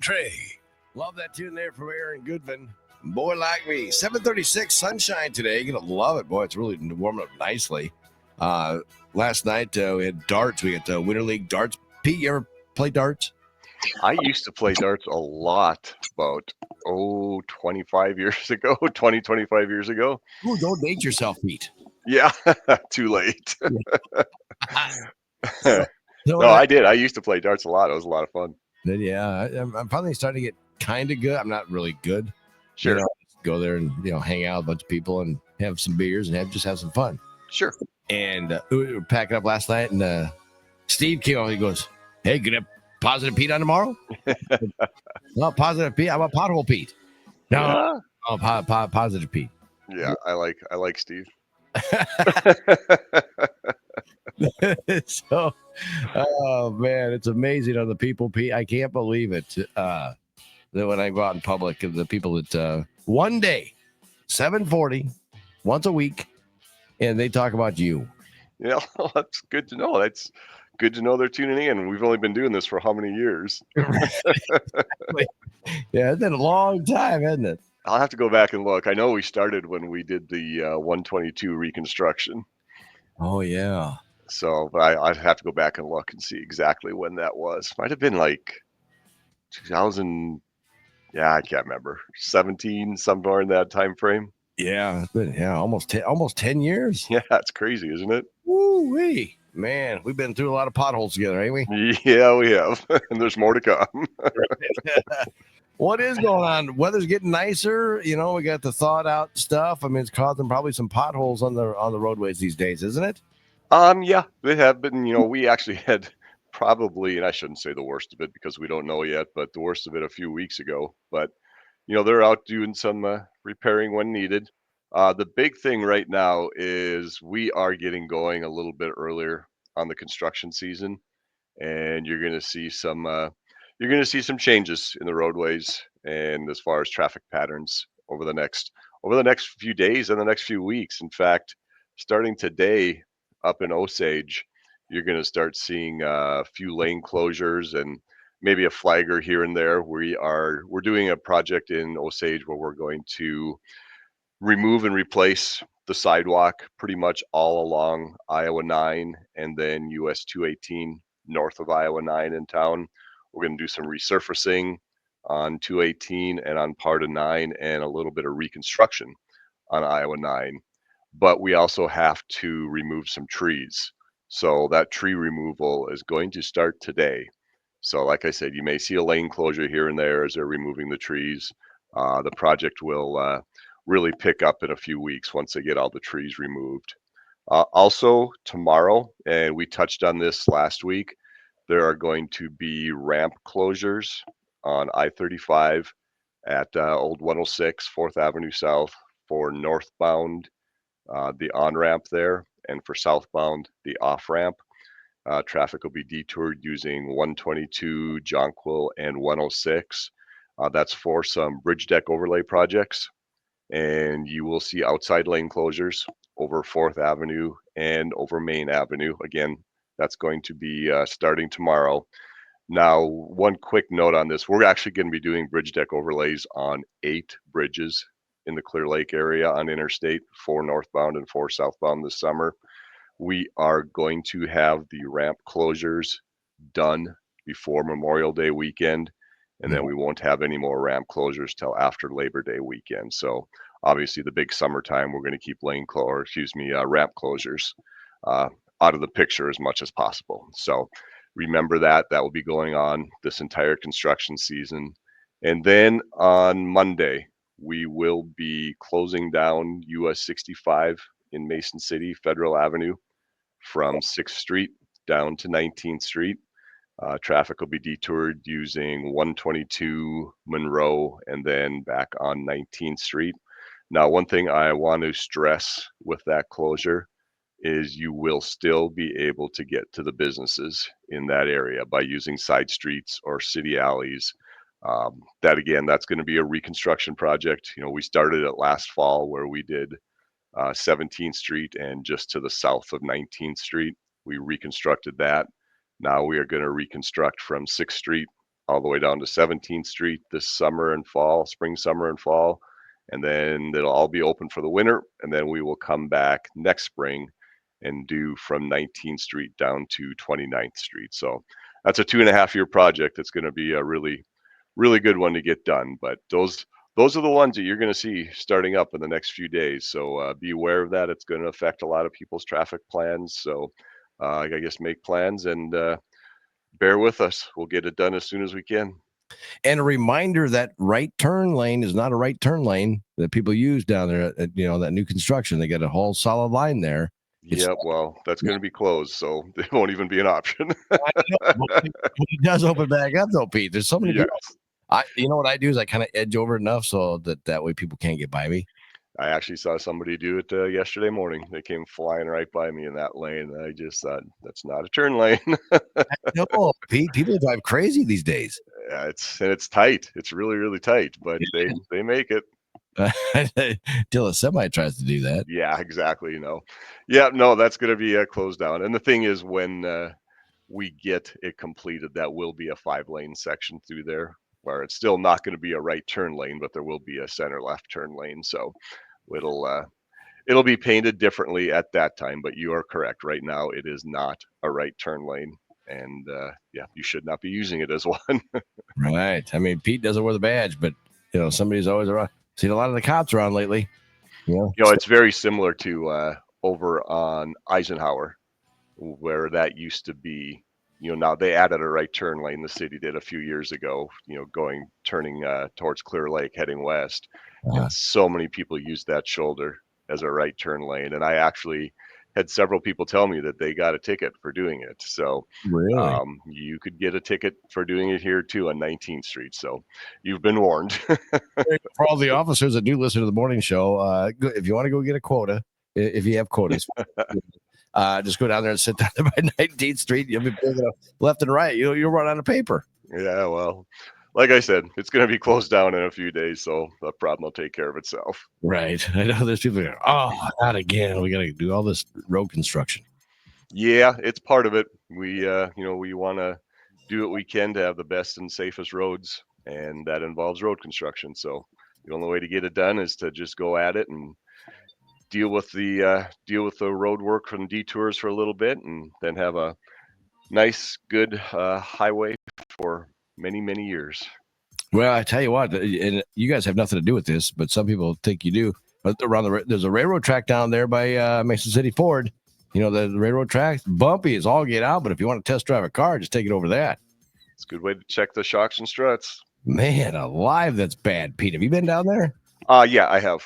Trey. Love that tune there from Aaron Goodman. Boy Like Me. 7:36 sunshine today. You're going to love it. Boy, it's really warming up nicely. Last night we had darts. We had Winter League darts. Pete, you ever play darts? I used to play darts a lot about 25 years ago, 25 years ago. Ooh, don't date yourself, Pete. Yeah, too late. So No, I did. I used to play darts a lot. It was a lot of fun. Yeah, I'm finally starting to get kind of good. I'm not really good. Sure. Go there and hang out with a bunch of people and have some beers and just have some fun. Sure. And we were packing up last night, and Steve came on. He goes, "Hey, gonna have Positive Pete on tomorrow?" No, Positive Pete. How about Pothole Pete? No, Positive Pete. Yeah, I like Steve. So, oh man, it's amazing on the people, Pete. I can't believe it. That when I go out in public, the people that one day, 7:40, once a week, and they talk about you. Yeah, that's good to know. That's good to know they're tuning in. We've only been doing this for how many years? Yeah, it's been a long time, hasn't it? I'll have to go back and look. I know we started when we did the 122 reconstruction. Oh yeah. So, but I'd have to go back and look and see exactly when that was. Might have been like 2000. Yeah, I can't remember. 17, somewhere in that time frame. Yeah, it's been almost 10 years. Yeah, it's crazy, isn't it? Woo-wee. Man, we've been through a lot of potholes together, ain't we? Yeah, we have. And there's more to come. What is going on? Weather's getting nicer. We got the thawed out stuff. I mean, it's causing probably some potholes on the roadways these days, isn't it? Yeah, they have been. We actually had probably, and I shouldn't say the worst of it because we don't know yet, but the worst of it a few weeks ago. But they're out doing some repairing when needed. The big thing right now is we are getting going a little bit earlier on the construction season, and you're going to see some changes in the roadways and as far as traffic patterns over the next few days and the next few weeks. In fact, starting today up in Osage, you're going to start seeing a few lane closures and maybe a flagger here and there. We're doing a project in Osage where we're going to remove and replace the sidewalk pretty much all along Iowa 9 and then US 218 north of Iowa 9 in town. We're going to do some resurfacing on 218 and on part of 9 and a little bit of reconstruction on Iowa 9. But we also have to remove some trees. So that tree removal is going to start today. So like I said, you may see a lane closure here and there as they're removing the trees. The project will really pick up in a few weeks once they get all the trees removed. Also, tomorrow, and we touched on this last week, there are going to be ramp closures on I-35 at Old 106, 4th Avenue South for northbound, the on-ramp there, and for southbound, the off-ramp. Traffic will be detoured using 122, Jonquil, and 106. That's for some bridge deck overlay projects. And you will see outside lane closures over 4th Avenue and over Main Avenue. Again, that's going to be starting tomorrow. Now, one quick note on this. We're actually going to be doing bridge deck overlays on 8 bridges in the Clear Lake area on Interstate, 4 northbound and 4 southbound this summer. We are going to have the ramp closures done before Memorial Day weekend, and then we won't have any more ramp closures till after Labor Day weekend. So obviously the big summertime, we're going to keep ramp closures out of the picture as much as possible. So remember that will be going on this entire construction season. And then on Monday, we will be closing down US 65 in Mason City, Federal Avenue, from 6th Street down to 19th Street. Traffic will be detoured using 122 Monroe and then back on 19th Street. Now, one thing I want to stress with that closure is you will still be able to get to the businesses in that area by using side streets or city alleys. That's going to be a reconstruction project. We started it last fall where we did 17th Street and just to the south of 19th Street. We reconstructed that. Now we are going to reconstruct from 6th Street all the way down to 17th Street this summer and fall, spring, summer, and fall. And then it'll all be open for the winter. And then we will come back next spring and do from 19th Street down to 29th Street. So that's a 2.5-year project. It's going to be a really, really good one to get done. But those are the ones that you're going to see starting up in the next few days. So be aware of that. It's going to affect a lot of people's traffic plans. So I guess make plans and bear with us. We'll get it done as soon as we can. And a reminder that right turn lane is not a right turn lane that people use down there at that new construction. They got a whole solid line there. Yeah, well, that's going to be closed, so it won't even be an option. I know, but when it does open back up, though, Pete, there's so many Yes. people. You know what I do is I kind of edge over enough so that way people can't get by me. I actually saw somebody do it yesterday morning. They came flying right by me in that lane. And I just thought, that's not a turn lane. No, Pete, people drive crazy these days. It's tight. It's really, really tight, but they make it. Till a semi tries to do that. Yeah, exactly. Yeah, no, that's going to be closed down. And the thing is, when we get it completed, that will be a 5-lane section through there, where it's still not going to be a right turn lane, but there will be a center left turn lane. So it'll be painted differently at that time. But you are correct. Right now, it is not a right turn lane, and you should not be using it as one. Right. I mean, Pete doesn't wear the badge, but somebody's always around. Seen a lot of the cops around lately. It's very similar to over on Eisenhower, where that used to be. Now they added a right turn lane. The city did a few years ago. Turning towards Clear Lake, heading west, and so many people use that shoulder as a right turn lane. And I actually had several people tell me that they got a ticket for doing it. So really, you could get a ticket for doing it here too on 19th Street. So you've been warned. For all the officers that do listen to the morning show, if you want to go get a quota, if you have quotas, just go down there and sit down there by 19th Street. You'll be picking up left and right. You'll run out of paper. Yeah, well, like I said, it's going to be closed down in a few days, so the problem will take care of itself. Right. I know there's people going, oh, not again. We got to do all this road construction. Yeah, it's part of it. We want to do what we can to have the best and safest roads, and that involves road construction. So the only way to get it done is to just go at it and deal with the road work and detours for a little bit, and then have a nice, good highway for many, many years. Well, I tell you what, and you guys have nothing to do with this, but some people think you do. But there's a railroad track down there by Mason City Ford. The railroad track, bumpy is all get out. But if you want to test drive a car, just take it over that. It's a good way to check the shocks and struts. Man, alive, that's bad. Pete, have you been down there? Yeah, I have.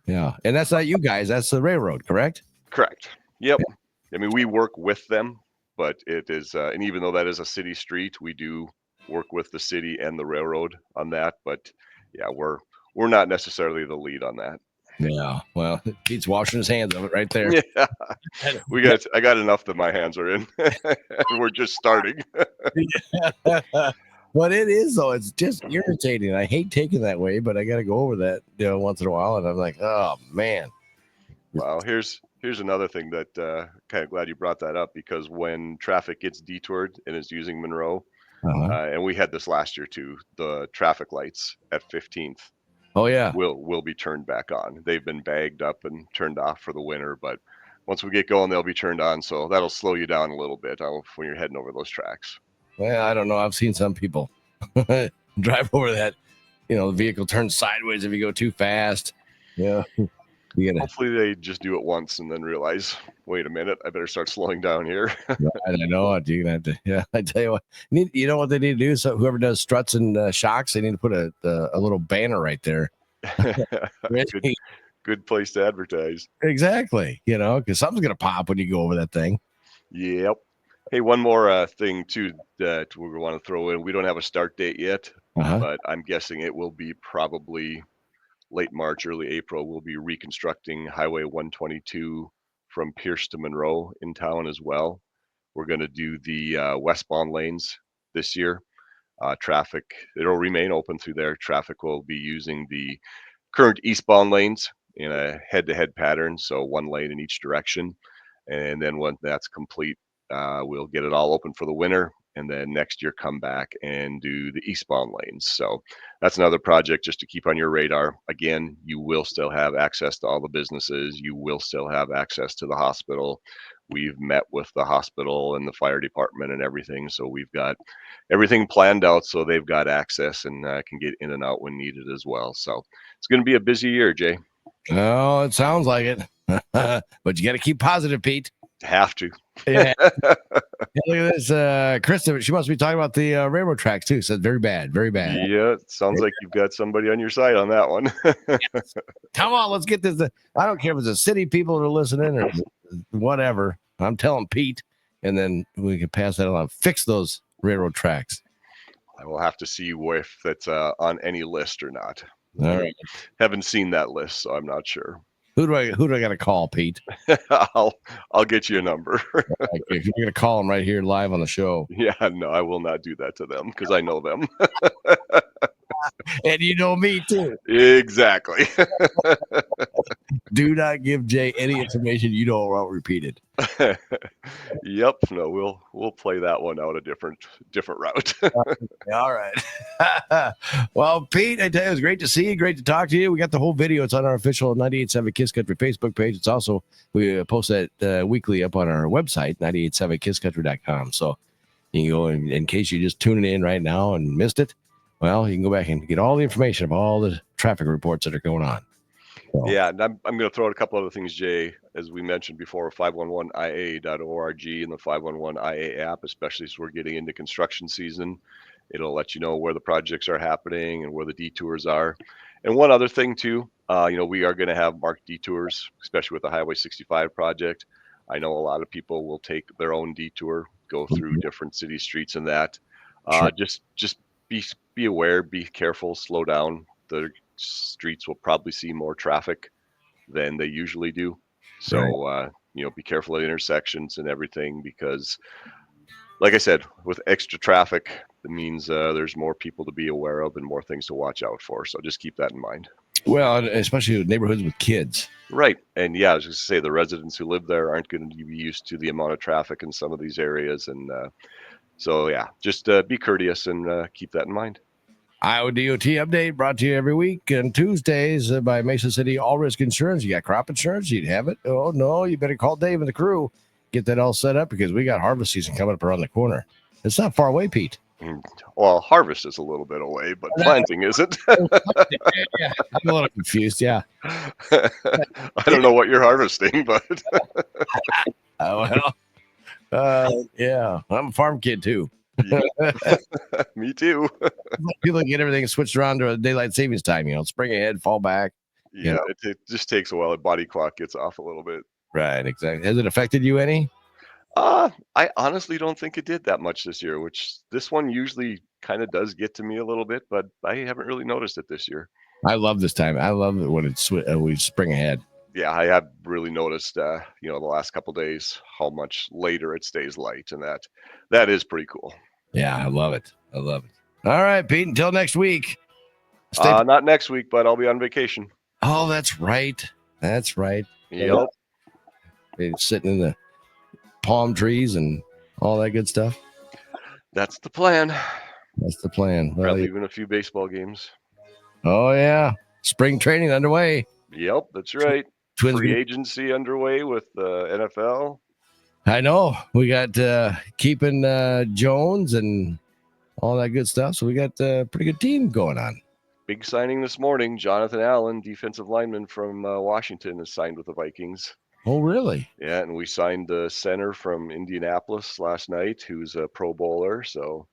Yeah, and that's not you guys. That's the railroad, correct? Correct. Yep. Yeah. I mean, we work with them, but it is, and even though that is a city street, we do work with the city and the railroad on that. But yeah, we're not necessarily the lead on that. Yeah. Well, Pete's washing his hands of it right there. Yeah. I got enough that my hands are in. We're just starting. But it is, though. It's just irritating. I hate taking that way, but I got to go over that once in a while. And I'm like, oh, man. Well, here's another thing that kind of glad you brought that up, because when traffic gets detoured and is using Monroe, and we had this last year too, the traffic lights at 15th. Oh, yeah. Will be turned back on. They've been bagged up and turned off for the winter, but once we get going, they'll be turned on. So that'll slow you down a little bit when you're heading over those tracks. Well, I don't know. I've seen some people drive over that. The vehicle turns sideways if you go too fast. Yeah. Hopefully they just do it once and then realize, wait a minute, I better start slowing down here. I know. You're gonna have to. Yeah, I tell you what. You know what they need to do? So whoever does struts and shocks, they need to put a little banner right there. Good place to advertise. Exactly. Because something's gonna pop when you go over that thing. Yep. Hey, one more thing too that we want to throw in. We don't have a start date yet, but I'm guessing it will be probably late March, early April. We'll be reconstructing Highway 122 from Pierce to Monroe in town as well. We're going to do the westbound lanes this year. Traffic, it'll remain open through there. Traffic will be using the current eastbound lanes in a head-to-head pattern, so one lane in each direction. And then when that's complete, we'll get it all open for the winter, and then next year come back and do the eastbound lanes. So that's another project just to keep on your radar. Again, you will still have access to all the businesses. You will still have access to the hospital. We've met with the hospital and the fire department and everything. So we've got everything planned out so they've got access and can get in and out when needed as well. So it's going to be a busy year, Jay. Oh, it sounds like it. But you got to keep positive, Pete. Have to. Yeah. Look at this. Krista, she must be talking about the railroad tracks too. Said very bad, very bad. Yeah, it sounds like you've got somebody on your side on that one. Come on, let's get this. I don't care if it's the city people that are listening or whatever. I'm telling Pete, and then we can pass that along. Fix those railroad tracks. I will have to see if that's on any list or not. All right. Haven't seen that list, so I'm not sure. Who do I got to call, Pete? I'll get you a number. Like, if you're gonna call them right here live on the show. Yeah, no, I will not do that to them because I know them. And you know me too. Exactly. Do not give Jay any information you don't want repeated. Yep. No, we'll play that one out a different route. All right. Well, Pete, I tell you, it was great to see you. Great to talk to you. We got the whole video. It's on our official 98.7 Kiss Country Facebook page. It's also, we post that weekly up on our website, 987kisscountry.com. So you can go in case you're just tuning in right now and missed it. Well, you can go back and get all the information of all the traffic reports that are going on. So. Yeah, and I'm going to throw out a couple other things, Jay. As we mentioned before, 511ia.org and the 511ia app, especially as we're getting into construction season. It'll let you know where the projects are happening and where the detours are. And one other thing too, we are going to have marked detours, especially with the Highway 65 project. I know a lot of people will take their own detour, go through different city streets and that. Sure. Just be aware, be careful, slow down. The streets will probably see more traffic than they usually do. So, be careful at intersections and everything because, like I said, with extra traffic, it means there's more people to be aware of and more things to watch out for. So just keep that in mind. Well, especially with neighborhoods with kids. Right. And yeah, I was just going to say the residents who live there aren't going to be used to the amount of traffic in some of these areas. And so, yeah, just be courteous and keep that in mind. Iowa DOT update brought to you every week on Tuesdays by Mesa City All Risk Insurance. You got crop insurance, you'd have it. Oh, no, you better call Dave and the crew. Get that all set up because we got harvest season coming up around the corner. It's not far away, Pete. Well, harvest is a little bit away, but planting isn't. Yeah, I'm a little confused, yeah. I don't know what you're harvesting, but... yeah, I'm a farm kid too. Me too. People get everything switched around to a daylight savings time, spring ahead, fall back. Yeah, it just takes a while. The body clock gets off a little bit. Right, exactly. Has it affected you any? I honestly don't think it did that much this year, which this one usually kind of does get to me a little bit, but I haven't really noticed it this year. I love this time. I love it when we spring ahead. Yeah, I have really noticed, the last couple of days how much later it stays light, and that is pretty cool. Yeah, I love it. All right, Pete. Until next week. Not next week, but I'll be on vacation. Oh, that's right. Yep. Sitting in the palm trees and all that good stuff. That's the plan. Well, probably even a few baseball games. Oh yeah, spring training underway. Yep, that's right. Twins free agency underway with the NFL. I know we got keeping Jones and all that good stuff, so we got a pretty good team going on. Big signing this morning. Jonathan Allen, defensive lineman from Washington, is signed with the Vikings. Oh, really? Yeah, and we signed the center from Indianapolis last night, who's a Pro Bowler. So,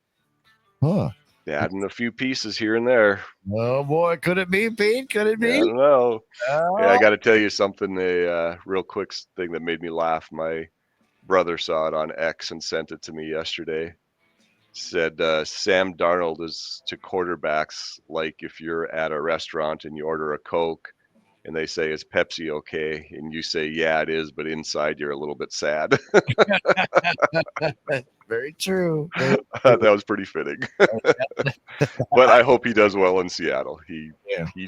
adding a few pieces here and there. Oh boy, could it be, Pete? Could it be? I don't know. Yeah, I got to tell you something. A real quick thing that made me laugh. My brother saw it on X and sent it to me yesterday. Said Sam Darnold is to quarterbacks like if you're at a restaurant and you order a Coke and they say, is Pepsi okay? And you say, yeah, it is, but inside you're a little bit sad. Very true. That was pretty fitting. But I hope he does well in Seattle. He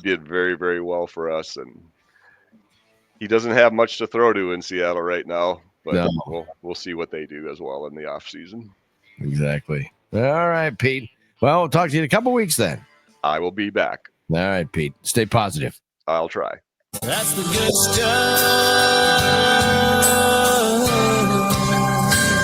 did very, very well for us, and he doesn't have much to throw to in Seattle right now, but we'll see what they do as well in the off season. Exactly. All right, Pete. Well, we'll talk to you in a couple weeks then. I will be back. All right, Pete. Stay positive. I'll try. That's the good stuff.